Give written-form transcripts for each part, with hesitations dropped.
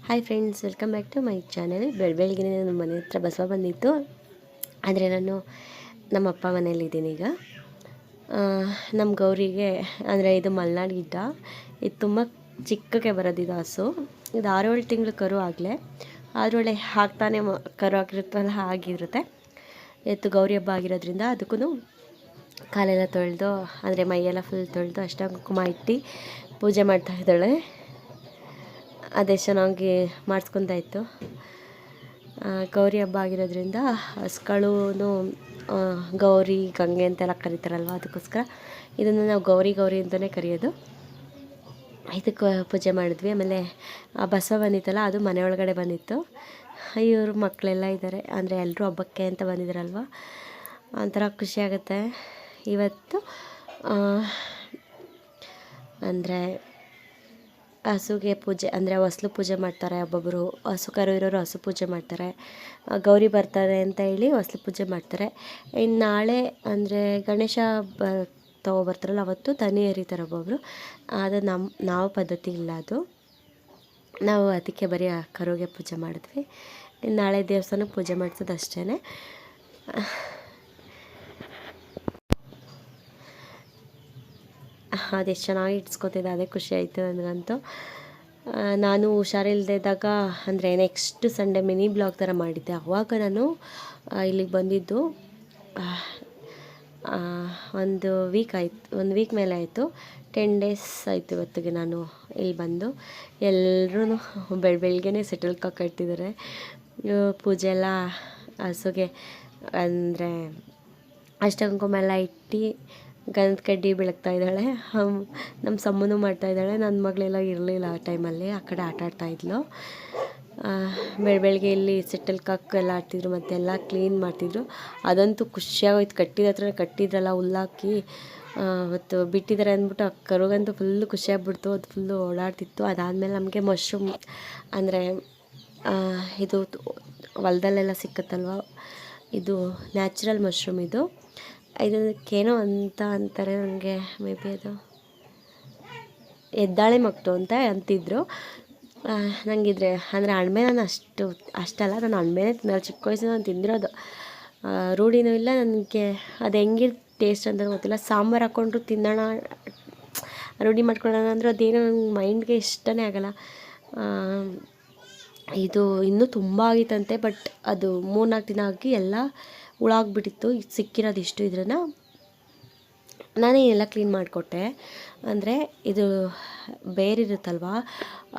Hi friends, welcome back to my channel. ಬೆಳಗ್ಗೆ ನಮ್ಮ ಮನೆ ಹತ್ರ ಬಸವ ಬಂದಿತ್ತು. ಆದರೆ ನಾನು ನಮ್ಮ ಅಪ್ಪ ಮನೇಲಿದ್ದೀನಿ ಈಗ. ನಮ್ಮ ಗೌರಿಗೆ ಅಂದರೆ ಇದು ಮಲೆನಾಡು ಗಿಡ್ಡ. ಇದು ತುಂಬ ಚಿಕ್ಕಕ್ಕೆ ಬರೋದಿದು ಹಸು. ಇದು 6-7 ತಿಂಗಳು ಕರು ಆಗಲೇ, ಅದರೊಳ್ಳೆ ಹಾಕ್ತಾನೆ ಕರು ಆಗಿರುತ್ತಲ್ಲ ಆಗಿರುತ್ತೆ. ಇವತ್ತು ಗೌರಿ ಹಬ್ಬ ಆಗಿರೋದ್ರಿಂದ ಅದಕ್ಕೂ ಕಾಲೆಲ್ಲ ತೊಳೆದು ಅಂದರೆ ಮೈಯೆಲ್ಲ ಫುಲ್ ತೊಳೆದು ಅಷ್ಟಾಂಗ ಕುಂಕುಮ ಇಟ್ಟು ಪೂಜೆ ಮಾಡ್ತಾಯಿದ್ದಾಳೆ. ಅದೇ ಚೆನ್ನಾಗಿ ಮಾಡಿಸ್ಕೊತಾಯಿತ್ತು. ಗೌರಿ ಹಬ್ಬ ಆಗಿರೋದ್ರಿಂದ ಹಸುಗಳೂ ಗೌರಿ ಗಂಗೆ ಅಂತೆಲ್ಲ ಕರೀತಾರಲ್ವ, ಅದಕ್ಕೋಸ್ಕರ ಇದನ್ನು ನಾವು ಗೌರಿ ಅಂತಲೇ ಕರೆಯೋದು. ಇದಕ್ಕೆ ಪೂಜೆ ಮಾಡಿದ್ವಿ. ಆಮೇಲೆ ಆ ಬಸವ ಬಂದಿತ್ತಲ್ಲ, ಅದು ಮನೆ ಒಳಗಡೆ ಬಂದಿತ್ತು. ಇವರು ಮಕ್ಕಳೆಲ್ಲ ಇದ್ದಾರೆ, ಅಂದರೆ ಎಲ್ಲರೂ ಹಬ್ಬಕ್ಕೆ ಅಂತ ಬಂದಿದ್ದಾರಲ್ವ, ಒಂಥರ ಖುಷಿಯಾಗುತ್ತೆ. ಇವತ್ತು ಅಂದರೆ ಹಸುಗೆ ಪೂಜೆ ಅಂದರೆ ಹೊಸ್ಲು ಪೂಜೆ ಮಾಡ್ತಾರೆ. ಒಬ್ಬೊಬ್ಬರು ಹಸು ಕರು ಇರೋರು ಹಸು ಪೂಜೆ ಮಾಡ್ತಾರೆ. ಗೌರಿ ಬರ್ತಾರೆ ಅಂತ ಹೇಳಿ ಹೊಸ್ಲು ಪೂಜೆ ಮಾಡ್ತಾರೆ. ಇನ್ನು ನಾಳೆ ಅಂದರೆ ಗಣೇಶ ತೊಗೊಬರ್ತಾರಲ್ಲ, ಅವತ್ತು ತನಿ ಎರಿತಾರೆ ಒಬ್ಬೊಬ್ಬರು. ಅದು ನಾವು ಪದ್ಧತಿ ಇಲ್ಲ ಅದು. ನಾವು ಅದಕ್ಕೆ ಬರೀ ಆ ಕರುಗೆ ಪೂಜೆ ಮಾಡಿದ್ವಿ. ಇನ್ನು ನಾಳೆ ದೇವಸ್ಥಾನಕ್ಕೆ ಪೂಜೆ ಮಾಡಿಸೋದು ಅಷ್ಟೇ. ಅದೆಷ್ಟು ಚೆನ್ನಾಗಿ ಇಟ್ಸ್ಕೊತಿದ್ದೆ, ಅದೇ ಖುಷಿ ಆಯಿತು ನನಗಂತೂ. ನಾನು ಹುಷಾರಿಲ್ದಿದ್ದಾಗ ಅಂದರೆ ನೆಕ್ಸ್ಟ್ ಸಂಡೇ ಮಿನಿ ಬ್ಲಾಗ್ ಥರ ಮಾಡಿದ್ದೆ. ಆವಾಗ ನಾನು ಇಲ್ಲಿಗೆ ಬಂದಿದ್ದು 1 ವೀಕ್ ಆಯಿತು, 1 ವೀಕ್ ಮೇಲೆ ಆಯಿತು. 10 ಡೇಸ್ ಆಯಿತು ಇವತ್ತಿಗೆ ನಾನು ಇಲ್ಲಿ ಬಂದು. ಎಲ್ಲರೂ ಬೆಳಗ್ಗೆನೇ ಸೆಟಲ್ ಕಟ್ಟಿದ್ದಾರೆ. ಪೂಜೆ ಎಲ್ಲ ಹಸುಗೆ ಅಂದರೆ ಅಷ್ಟಕುಂಕುಮ ಎಲ್ಲ ಇಟ್ಟು ಗಂಧದ ಕಡ್ಡಿ ಬೆಳಗ್ತಾ ಇದ್ದಾಳೆ. ನಮ್ಮ ಸಮ್ಮನೂ ಮಾಡ್ತಾಯಿದ್ದಾಳೆ. ನನ್ನ ಮಗಳೆಲ್ಲ ಇರಲಿಲ್ಲ ಆ ಟೈಮಲ್ಲಿ, ಆ ಕಡೆ ಆಟ ಆಡ್ತಾಯಿದ್ಲು. ಬೆಳಗ್ಗೆ ಇಲ್ಲಿ ಸೆಟಲ್ ಕಾಕ್ ಎಲ್ಲ ಆಡ್ತಿದ್ರು, ಮತ್ತೆಲ್ಲ ಕ್ಲೀನ್ ಮಾಡ್ತಿದ್ರು. ಅದಂತೂ ಖುಷಿಯಾಗೋಯ್ತು. ಕಟ್ಟಿದ ಹತ್ರ ಕಟ್ಟಿದ್ರಲ್ಲ ಹುಲ್ಲಾಕಿ, ಅವತ್ತು ಬಿಟ್ಟಿದ್ದಾರೆ ಅಂದ್ಬಿಟ್ಟು ಆ ಕರುಗಂತೂ ಫುಲ್ಲು ಖುಷಿಯಾಗ್ಬಿಡ್ತು. ಅದು ಫುಲ್ಲು ಓಡಾಡ್ತಿತ್ತು. ಅದಾದಮೇಲೆ ನಮಗೆ ಮಶ್ರೂಮ್ ಅಂದರೆ ಇದು ಹೊಲದಲ್ಲೆಲ್ಲ ಸಿಕ್ಕತ್ತಲ್ವ, ಇದು ನ್ಯಾಚುರಲ್ ಮಶ್ರೂಮ್. ಇದಕ್ಕೇನೋ ಅಂತ ಅಂತಾರೆ, ನನಗೆ ಮೇ ಬಿ ಅದು ಎದ್ದಾಳೆ ಮಕ್ಟು ಅಂತ ಅಂತಿದ್ರು. ನನಗಿದ್ರೆ ಅಂದರೆ ಅಣಬೆ ನಾನು ಅಷ್ಟಲ್ಲ, ನಾನು ಅಣಬೆನೇ ತಿನ್ನಲ್ಲ. ಚಿಕ್ಕ ವಯಸ್ಸಿನ ನಾನು ತಿಂದಿರೋದು, ರೂಢಿನೂ ಇಲ್ಲ ನನಗೆ. ಅದು ಹೆಂಗಿರ್ ಟೇಸ್ಟ್ ಅಂತ ಗೊತ್ತಿಲ್ಲ. ಸಾಂಬಾರು ಹಾಕ್ಕೊಂಡ್ರು ತಿನ್ನೋಣ, ರೂಢಿ ಮಾಡ್ಕೊಳ್ಳೋಣ ಅಂದ್ರೆ ಅದೇನೋ ನನ್ನ ಮೈಂಡ್ಗೆ ಇಷ್ಟನೇ ಆಗೋಲ್ಲ. ಇದು ಇನ್ನೂ ತುಂಬ ಆಗಿತ್ತಂತೆ, ಬಟ್ ಅದು 3-4 ದಿನ ಆಗಿ ಎಲ್ಲ ಹುಳಾಗ್ಬಿಟ್ಟಿತ್ತು. ಸಿಕ್ಕಿರೋದು ಇಷ್ಟು. ಇದನ್ನು ನಾನೇ ಎಲ್ಲ ಕ್ಲೀನ್ ಮಾಡಿಕೊಟ್ಟೆ. ಅಂದರೆ ಇದು ಬೇರಿರುತ್ತಲ್ವ,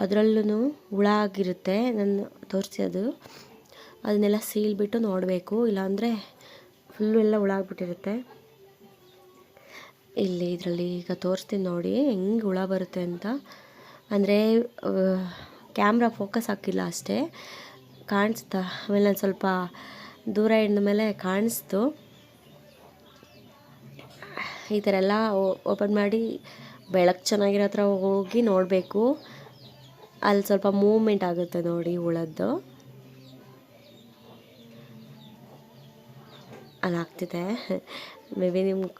ಅದರಲ್ಲೂ ಹುಳ ಆಗಿರುತ್ತೆ. ನಾನು ತೋರಿಸೋದು ಅದನ್ನೆಲ್ಲ ಸೀಲ್ಬಿಟ್ಟು ನೋಡಬೇಕು, ಇಲ್ಲಾಂದರೆ ಫುಲ್ಲು ಎಲ್ಲ ಹುಳ ಆಗಿಬಿಟ್ಟಿರುತ್ತೆ. ಇಲ್ಲಿ ಇದರಲ್ಲಿ ಈಗ ತೋರಿಸ್ತೀನಿ ನೋಡಿ ಹೆಂಗೆ ಹುಳ ಬರುತ್ತೆ ಅಂತ. ಅಂದರೆ ಕ್ಯಾಮ್ರಾ ಫೋಕಸ್ ಹಾಕಿಲ್ಲ ಅಷ್ಟೇ, ಕಾಣಿಸ್ತಾ. ಆಮೇಲೆ ನಾನು ಸ್ವಲ್ಪ ದೂರ ಇದ್ದ ಮೇಲೆ ಕಾಣಿಸ್ತು. ಈ ಥರ ಎಲ್ಲ ಓಪನ್ ಮಾಡಿ ಬೆಳಕು ಚೆನ್ನಾಗಿರೋ ಹತ್ರ ಹೋಗಿ ನೋಡಬೇಕು. ಅಲ್ಲಿ ಸ್ವಲ್ಪ ಮೂವ್ಮೆಂಟ್ ಆಗುತ್ತೆ ನೋಡಿ ಹುಳದ್ದು, ಅಲ್ಲಿ ಆಗ್ತಿದೆ. ಮೇ ಬಿ ನಿಮ್ಗೆ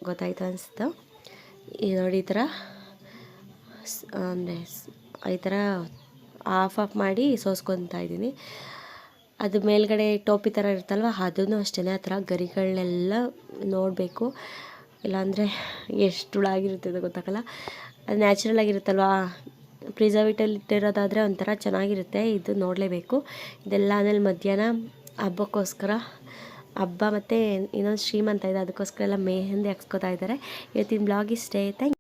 ಗೊತ್ತಾಯ್ತು ಅನಿಸ್ತು. ಈ ನೋಡಿ ಈ ಥರ ಅಂದರೆ ಈ ಥರ ಆಫ್ ಮಾಡಿ ಸೋಸ್ಕೊತಾ ಇದ್ದೀನಿ. ಅದು ಮೇಲ್ಗಡೆ ಟೋಪಿ ಥರ ಇರುತ್ತಲ್ವ, ಅದೂ ಅಷ್ಟೇ. ಆ ಥರ ಗರಿಗಳನ್ನೆಲ್ಲ ನೋಡಬೇಕು, ಇಲ್ಲಾಂದರೆ ಎಷ್ಟು ಹುಳ ಆಗಿರುತ್ತೆ ಅಂತ ಗೊತ್ತಾಗಲ್ಲ. ಅದು ನ್ಯಾಚುರಲ್ ಆಗಿರುತ್ತಲ್ವ, ಪ್ರಿಸರ್ವೇಟಿವ್ ಇಟ್ಟಿರೋದಾದರೆ ಒಂಥರ ಚೆನ್ನಾಗಿರುತ್ತೆ. ಇದು ನೋಡಲೇಬೇಕು. ಇದೆಲ್ಲ ಆಮೇಲೆ ಮಧ್ಯಾಹ್ನ ಹಬ್ಬಕ್ಕೋಸ್ಕರ, ಹಬ್ಬ ಮತ್ತು ಇನ್ನೊಂದು ಶ್ರೀಮಂತ ಇದೆ, ಅದಕ್ಕೋಸ್ಕರ ಎಲ್ಲ ಮೆಹಂದಿ ಹಾಕ್ಸ್ಕೊತಾ ಇದ್ದಾರೆ. ಇವತ್ತಿನ ಬ್ಲಾಗ್ ಇಷ್ಟೇ. Thank you.